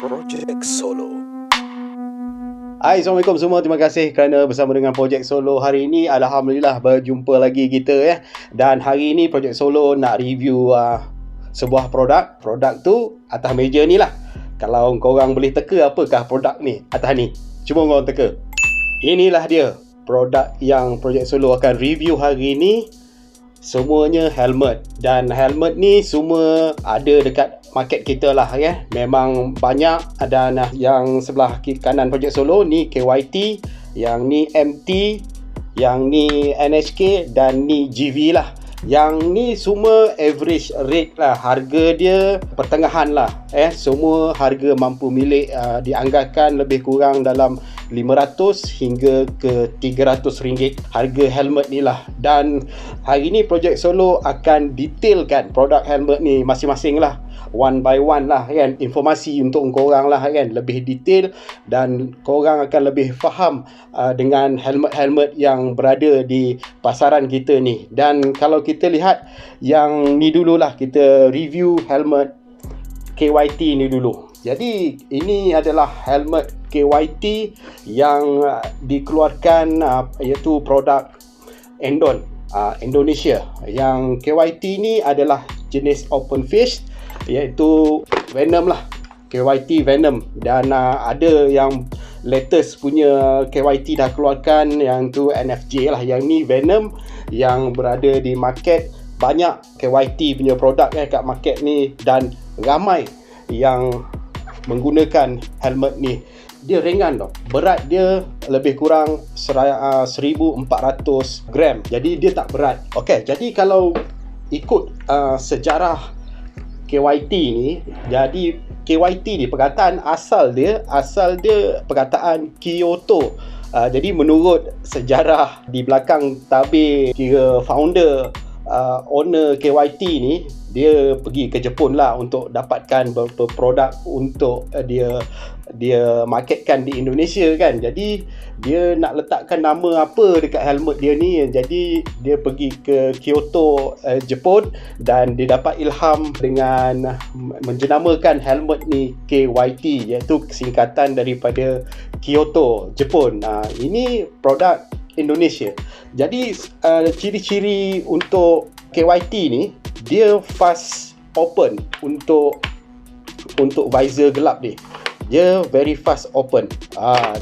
Project Solo. Hai, Assalamualaikum semua. Terima kasih kerana bersama dengan Project Solo hari ini. Alhamdulillah berjumpa lagi kita ya. Dan hari ini Project Solo nak review sebuah produk. Produk tu atas meja ni lah. Kalau korang boleh teka apakah produk ni atas ni. Cuma korang teka. Inilah dia produk yang Project Solo akan review hari ini. Semuanya helmet. Dan helmet ni semua ada dekat market kita lah ya. Memang banyak. Dan yang sebelah kanan Project Solo ni KYT, yang ni MT, yang ni NHK dan ni GV lah. Yang ni semua average rate lah. Harga dia pertengahan lah. Semua harga mampu milik dianggarkan lebih kurang dalam 500 hingga ke 300 ringgit harga helmet ni lah. Dan hari ni Project Solo akan detailkan produk helmet ni masing-masing lah, one by one lah kan. Informasi untuk korang lah kan, lebih detail dan korang akan lebih faham dengan helmet-helmet yang berada di pasaran kita ni. Dan kalau kita lihat yang ni dululah, kita review helmet KYT ni dulu. Jadi ini adalah helmet KYT yang dikeluarkan iaitu produk Endon Indonesia. Yang KYT ni adalah jenis open face, iaitu Venom lah, KYT Venom. Dan ada yang latest punya KYT dah keluarkan, yang tu NFJ lah. Yang ni Venom yang berada di market. Banyak KYT punya produk kat market ni dan ramai yang menggunakan helmet ni. Dia ringan tau. Berat dia lebih kurang 1400 gram. Jadi dia tak berat. Okey, jadi kalau ikut sejarah KYT ni, jadi KYT ni perkataan asal dia perkataan Kyoto. Jadi menurut sejarah di belakang tabir, kira founder owner KYT ni, dia pergi ke Jepun lah untuk dapatkan beberapa produk untuk dia marketkan di Indonesia kan. Jadi dia nak letakkan nama apa dekat helmet dia ni. Jadi dia pergi ke Kyoto, Jepun, dan dia dapat ilham dengan menjenamakan helmet ni KYT, iaitu singkatan daripada Kyoto, Jepun. Ini produk Indonesia. Jadi ciri-ciri untuk KYT ni, dia fast open untuk visor gelap ni. Dia very fast open.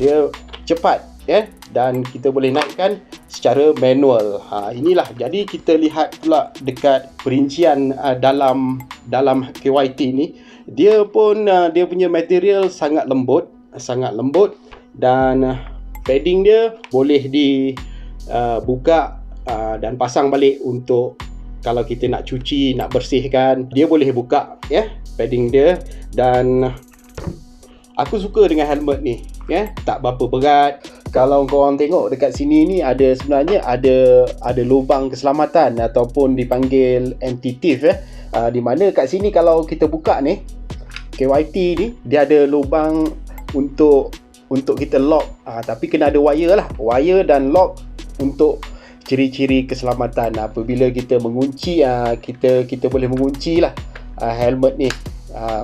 Dia cepat ya, dan kita boleh naikkan secara manual. Inilah. Jadi kita lihat pula dekat perincian dalam KYT ni. Dia pun dia punya material sangat lembut dan padding dia boleh dibuka dan pasang balik untuk kalau kita nak cuci, nak bersihkan, dia boleh buka ya, padding dia. Dan aku suka dengan helmet ni ya, tak berapa berat. Kalau korang tengok dekat sini ni, sebenarnya ada lubang keselamatan ataupun dipanggil anti-thief ya. Di mana kat sini kalau kita buka ni, KYT ni dia ada lubang untuk kita lock, tapi kena ada wire dan lock untuk ciri-ciri keselamatan. Apabila kita mengunci, kita boleh mengunci lah helmet ni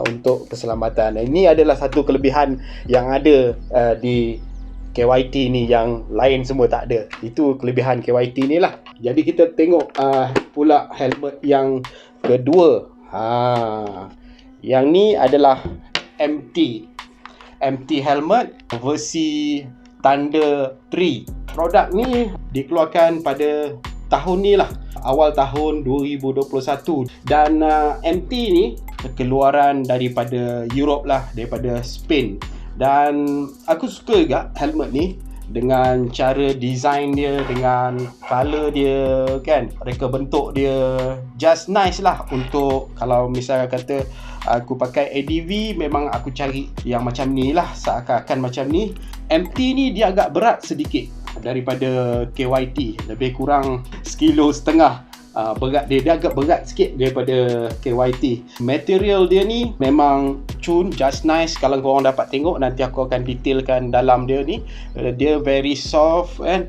untuk keselamatan. Ini adalah satu kelebihan yang ada di KYT ni yang lain semua tak ada. Itu kelebihan KYT ni lah. Jadi kita tengok pula helmet yang kedua. Yang ni adalah MT helmet versi Thunder 3. Produk ni dikeluarkan pada tahun ni lah, awal tahun 2021. Dan MT ni keluaran daripada Europe lah, daripada Spain. Dan aku suka juga helmet ni dengan cara design dia, dengan color dia kan, reka bentuk dia just nice lah. Untuk kalau misalnya kata aku pakai ADV, memang aku cari yang macam ni lah, seakan-akan macam ni. MT ni dia agak berat sedikit daripada KYT, lebih kurang 1,5 kilo. Berat dia agak berat sikit daripada KYT. Material dia ni memang cun, just nice. Kalau korang dapat tengok, nanti aku akan detailkan dalam dia ni. Dia very soft kan.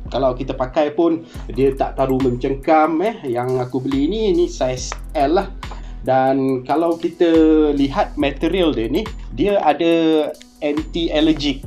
Kalau kita pakai pun dia tak terlalu mencengkam. Yang aku beli ni size L lah. Dan kalau kita lihat material dia ni, dia ada anti-allergic.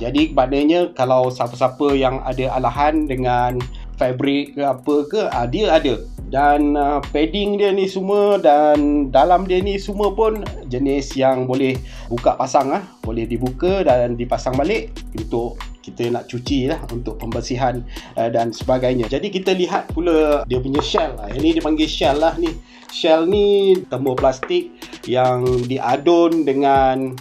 Jadi maknanya kalau siapa-siapa yang ada alahan dengan fabric ke apa ke, dia ada. Dan padding dia ni semua dan dalam dia ni semua pun jenis yang boleh buka pasang, boleh dibuka dan dipasang balik untuk kita nak cuci lah, untuk pembersihan dan sebagainya. Jadi kita lihat pula dia punya shell lah. Yang ni dia panggil shell lah ni. Shell ni termoplastik yang diadun dengan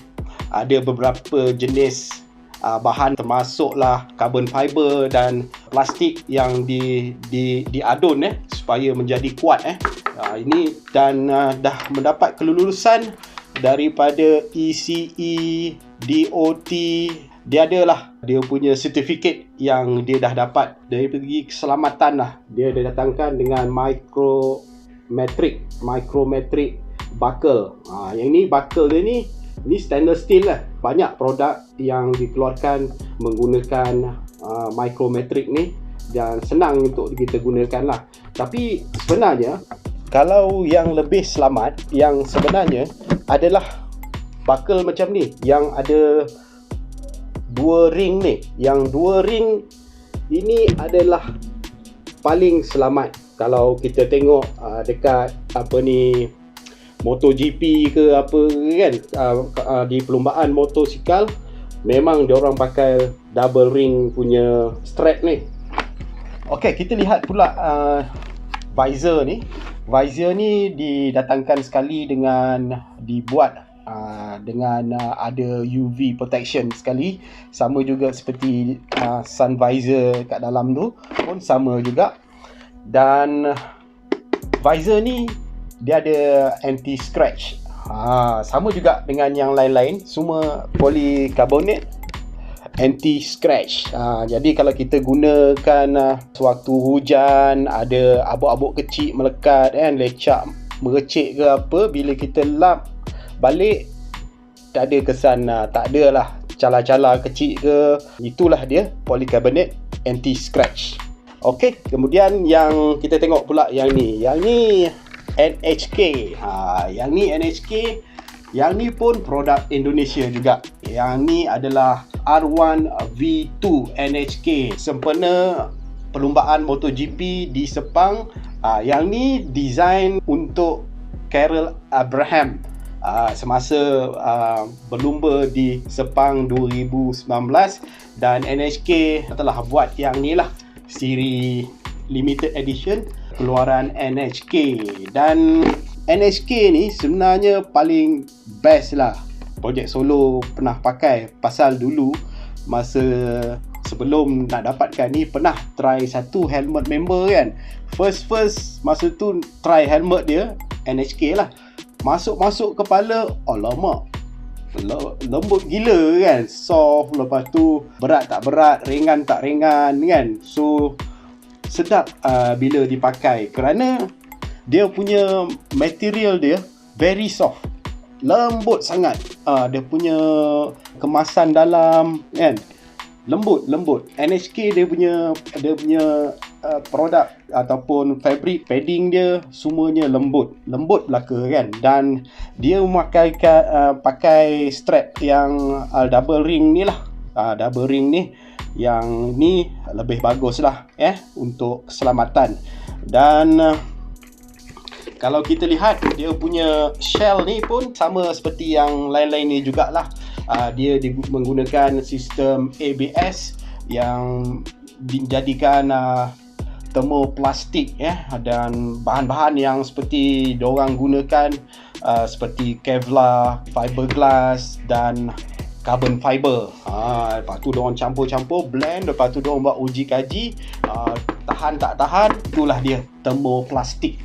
ada beberapa jenis bahan, termasuklah carbon fiber dan plastik yang diadun supaya menjadi kuat ini. Dan dah mendapat kelulusan daripada ECE, DOT. Dia punya sertifikat yang dia dah dapat dari segi keselamatan lah. Dia datangkan dengan micrometric buckle. Yang ni buckle dia ni stainless steel lah. Banyak produk yang dikeluarkan menggunakan micrometric ni dan senang untuk kita gunakan lah. Tapi sebenarnya kalau yang lebih selamat, yang sebenarnya adalah buckle macam ni yang ada 2 ring ni. Yang 2 ring ini adalah paling selamat. Kalau kita tengok dekat MotoGP ke apa kan, di perlombaan motosikal, memang diorang pakai double ring punya strap ni. Okey, kita lihat pula visor ni. Visor ni didatangkan sekali dengan dibuat dengan ada UV protection sekali. Sama juga seperti sun visor kat dalam tu pun sama juga. Dan visor ni dia ada anti scratch. Sama juga dengan yang lain-lain, semua polycarbonate anti scratch. Jadi kalau kita gunakan sewaktu hujan, ada abuk-abuk kecil melekat kan, lecak merecik ke apa, bila kita lap balik tak ada kesan, tak ada lah cala-cala kecil ke. Itulah dia polycarbonate anti scratch. Okey, kemudian yang kita tengok pula yang ni NHK. Yang ni NHK. Yang ni pun produk Indonesia juga. Yang ni adalah R1 V2 NHK, sempena perlumbaan MotoGP di Sepang. Yang ni design untuk Karel Abraham semasa berlumba di Sepang 2019. Dan NHK telah buat yang ni lah, siri limited edition keluaran NHK. Dan NHK ni sebenarnya paling best lah Project Solo pernah pakai. Pasal dulu masa sebelum nak dapatkan ni, pernah try satu helmet member kan. First masa tu try helmet dia NHK lah, masuk kepala, alamak, lembut gila kan, soft, lepas tu berat tak berat, ringan tak ringan kan. So sedap bila dipakai, kerana dia punya material dia very soft, lembut sangat. Dia punya kemasan dalam kan, lembut. NHK dia punya produk ataupun fabric padding dia semuanya lembut belaka kan. Dan dia pakai strap yang double ring ni lah. Double ring ni, yang ni lebih bagus lah untuk keselamatan. Dan kalau kita lihat dia punya shell ni pun sama seperti yang lain-lain ni jugalah. Dia menggunakan sistem ABS yang dijadikan termoplastik dan bahan-bahan yang seperti diorang gunakan seperti Kevlar, fiberglass dan carbon fiber. Lepas tu diorang campur-campur, blend, lepas tu diorang buat uji kaji, tahan tak tahan, itulah dia termoplastik.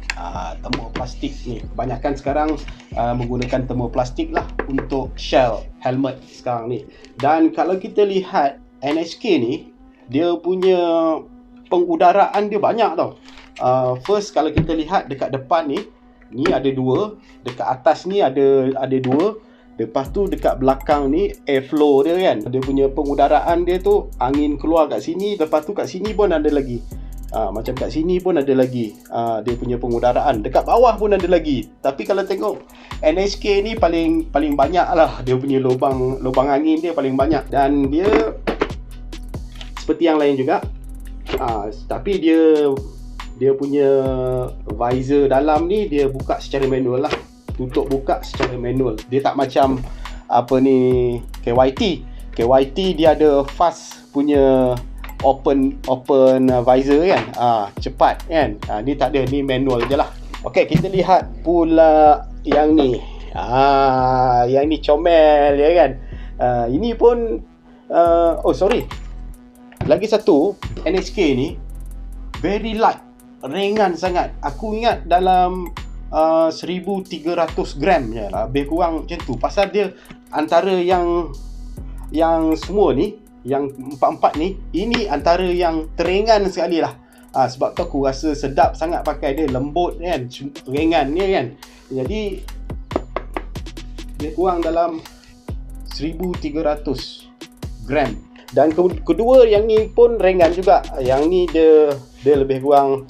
Termoplastik ni kebanyakan sekarang menggunakan termoplastik lah untuk shell helmet sekarang ni. Dan kalau kita lihat NHK ni, dia punya pengudaraan dia banyak tau. First, kalau kita lihat dekat depan ni ada 2, dekat atas ni ada 2. Lepas tu dekat belakang ni airflow dia kan, dia punya pengudaraan dia tu, angin keluar kat sini, lepas tu kat sini pun ada lagi. Macam kat sini pun ada lagi dia punya pengudaraan, dekat bawah pun ada lagi. Tapi kalau tengok NHK ni paling banyak lah, dia punya lubang angin dia paling banyak. Dan dia seperti yang lain juga, tapi dia punya visor dalam ni dia buka secara manual lah, tutup buka secara manual. Dia tak macam apa ni KYT dia ada fast punya open visor kan, cepat kan. Ni tak ada, ni manual je lah. Okey, kita lihat pula yang ni. Yang ni comel ya kan. Ini pun lagi satu, NHK ni very light, ringan sangat. Aku ingat dalam 1300 gram je lah, lebih kurang macam tu. Pasal dia antara yang semua ni, yang empat-empat ni, ini antara yang teringan sekali lah. Sebab tu aku rasa sedap sangat pakai dia, lembut kan, ringan ni kan. Jadi dia kurang dalam 1300 gram. Dan kedua yang ni pun ringan juga. Yang ni dia lebih kurang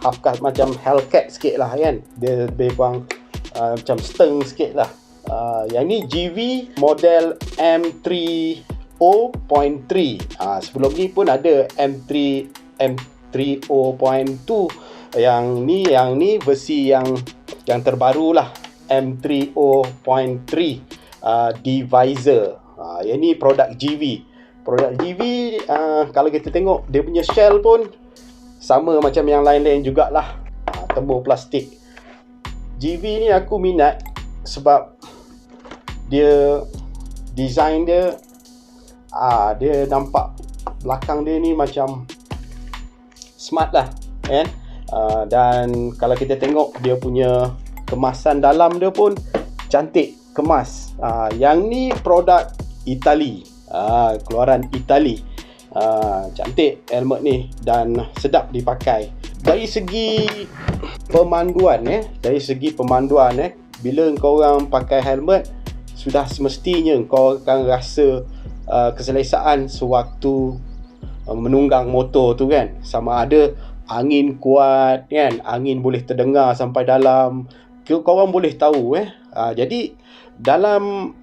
half cut, macam Hellcat sikit lah kan. Dia lebih kurang macam steng sikit lah. Yang ni GV model M30.3. Sebelum ni pun ada M30.2. Yang ni versi yang terbaru lah, M30.3 divisor. Yang ni produk GV. Kalau kita tengok dia punya shell pun sama macam yang lain-lain jugalah, tembur plastik. GV ni aku minat sebab dia design dia, dia nampak belakang dia ni macam smart lah kan. Dan kalau kita tengok dia punya kemasan dalam dia pun cantik kemas. Yang ni produk Itali, keluaran Itali. Cantik helmet ni dan sedap dipakai. Dari segi pemanduan bila kau orang pakai helmet, sudah semestinya kau akan rasa keselesaan sewaktu menunggang motor tu kan. Sama ada angin kuat kan, angin boleh terdengar sampai dalam, kau orang boleh tahu jadi dalam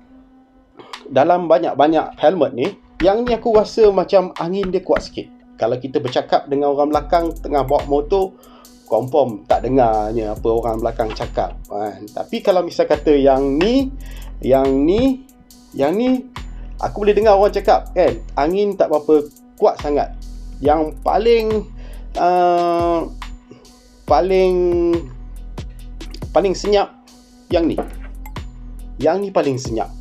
banyak helmet ni, yang ni aku rasa macam angin dia kuat sikit. Kalau kita bercakap dengan orang belakang tengah bawa motor, confirm tak dengarnya apa orang belakang cakap kan. Tapi kalau misal kata yang ni aku boleh dengar orang cakap kan, angin tak berapa kuat sangat. Yang paling senyap yang ni paling senyap.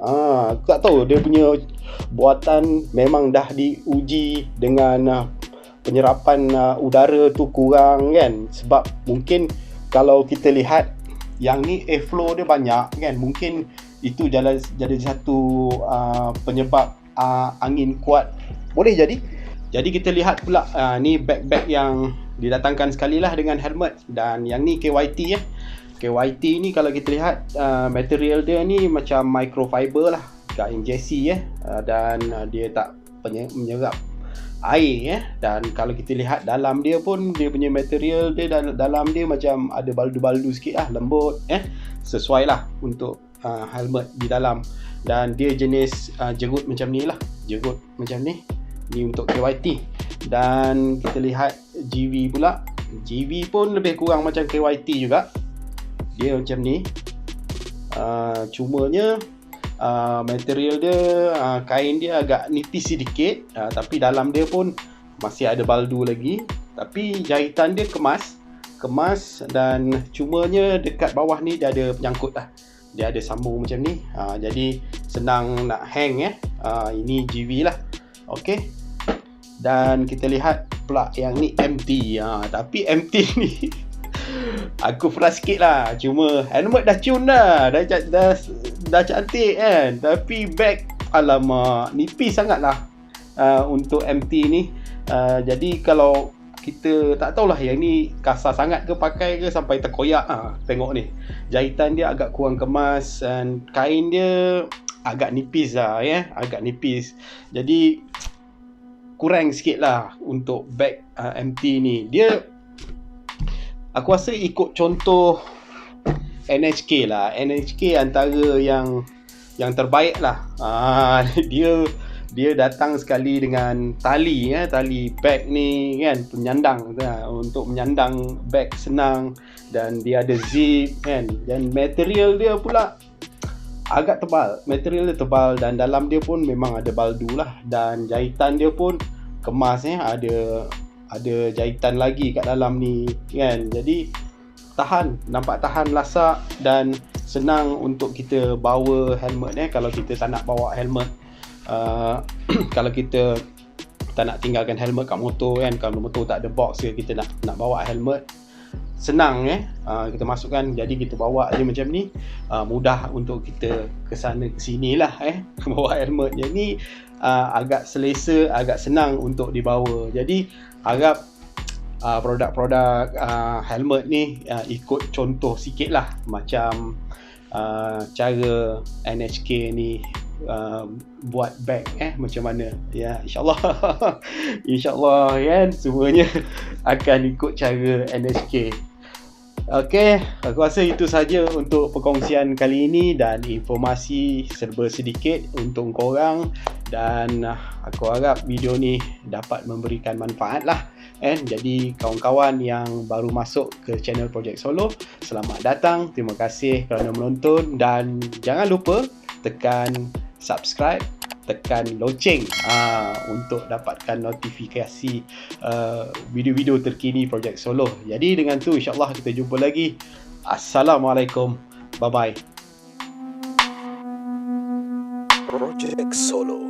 Aku tak tahu, dia punya buatan memang dah diuji dengan penyerapan udara tu kurang kan. Sebab mungkin kalau kita lihat yang ni airflow dia banyak kan, mungkin itu jadi satu penyebab angin kuat, boleh jadi. Jadi kita lihat pula ni bag yang didatangkan sekali lah dengan helmet. Dan yang ni KYT KYT ni kalau kita lihat material dia ni macam microfiber lah, kain jersey dan dia tak menyerap air Dan kalau kita lihat dalam dia pun, dia punya material dia dalam dia macam ada baldu-baldu sikit lah, lembut sesuai lah untuk helmet di dalam. Dan dia jenis jerut macam ni lah, jerut macam ni untuk KYT. Dan kita lihat GV pula, GV pun lebih kurang macam KYT juga, dia macam ni. Cumanya material dia, kain dia agak nipis sedikit, tapi dalam dia pun masih ada baldu lagi. Tapi jahitan dia kemas dan cumanya dekat bawah ni dia ada penyangkut lah, dia ada sambung macam ni. Jadi senang nak hang ini GV lah. Okey. Dan kita lihat pula yang ni MT. Tapi MT ni aku frust sikit lah. Cuma helmet dah cun dah cantik kan. Tapi bag, alamak, nipis sangat lah untuk MT ni. Jadi kalau kita tak tahulah yang ni kasar sangat ke pakai ke sampai terkoyak. Tengok ni, jahitan dia agak kurang kemas dan kain dia agak nipis lah agak nipis. Jadi kurang sikit lah untuk bag MT ni. Dia aku rasa ikut contoh NHK lah. NHK antara yang terbaik lah. Dia datang sekali dengan tali bag ni kan, penyandang untuk menyandang bag senang, dan dia ada zip kan, dan material dia pula agak tebal. Material dia tebal dan dalam dia pun memang ada baldu lah, dan jahitan dia pun kemas ada jahitan lagi kat dalam ni kan. Jadi nampak tahan lasak dan senang untuk kita bawa helmet kalau kita tak nak bawa helmet. Kalau kita tak nak tinggalkan helmet kat motor kan, kalau motor tak ada box ke, kita nak bawa helmet, senang kita masukkan, jadi kita bawa je macam ni, mudah untuk kita kesana kesini lah bawa helmet. Jadi agak selesa, agak senang untuk dibawa. Jadi harap produk-produk helmet ni ikut contoh sikit lah, macam cara NHK ni buat bag macam mana ya. InsyaAllah kan semuanya akan ikut cara NHK. Okey, aku rasa itu saja untuk perkongsian kali ini, dan informasi serba sedikit untuk korang, dan aku harap video ni dapat memberikan manfaat lah. Jadi kawan-kawan yang baru masuk ke channel Project Solo, selamat datang, terima kasih kerana menonton, dan jangan lupa tekan subscribe, tekan loceng untuk dapatkan notifikasi video-video terkini Project Solo. Jadi dengan tu insyaAllah kita jumpa lagi. Assalamualaikum, bye bye. Project Solo.